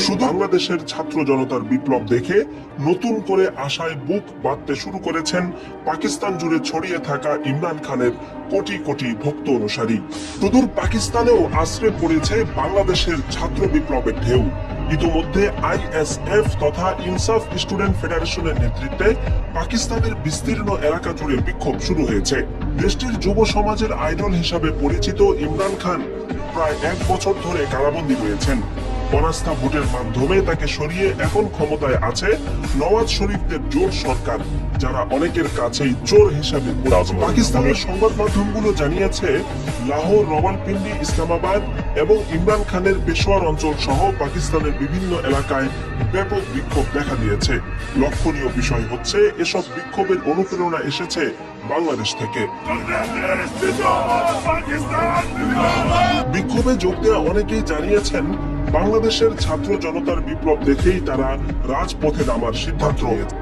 শুধু বাংলাদেশের ছাত্র জনতার বিপ্লব দেখে নতুন করে আশায় বুক বাঁধতে শুরু করেছেন পাকিস্তান জুড়ে ছড়িয়ে থাকা ইমরান খানের কোটি কোটি ভক্ত অনুসারী। সুদূর পাকিস্তানেও আশ্রয় পড়েছে বাংলাদেশের ছাত্র বিপ্লবের ঢেউ। ইতোমধ্যে আইএসএফ তথা ইনসাফ স্টুডেন্ট ফেডারেশনের নেতৃত্বে পাকিস্তানের বিস্তীর্ণ এলাকা জুড়ে বিক্ষোভ শুরু হয়েছে। দেশটির যুব সমাজের আইডল হিসাবে পরিচিত ইমরান খান প্রায় 1 বছর ধরে কারাবন্দী রয়েছেন। অনাস্থা ভোটের মাধ্যমে তাকে সরিয়ে এখন ক্ষমতায় আছে নওয়াজ শরীফদের জোট সরকার, যারা অনেকের কাছেই চোর হিসাবে পরিচিত। পাকিস্তানের সংবাদ মাধ্যমগুলো জানিয়েছে লাহোর, রাওয়ালপিন্ডি, ইসলামাবাদ এবং ইমরান খানের পেশোয়ার অঞ্চল সহ পাকিস্তানের বিভিন্ন এলাকায় ব্যাপক বিক্ষোভ দেখা দিয়েছে। লক্ষণীয় বিষয় হচ্ছে এসব বিক্ষোভের অনুপ্রেরণা এসেছে বাংলাদেশ থেকে। বিক্ষোভে যোগ দেওয়া অনেকেই জানিয়েছেন বাংলাদেশের ছাত্র জনতার বিপ্লব দেখেই তারা রাজপথে নামার সিদ্ধান্ত নিয়েছে।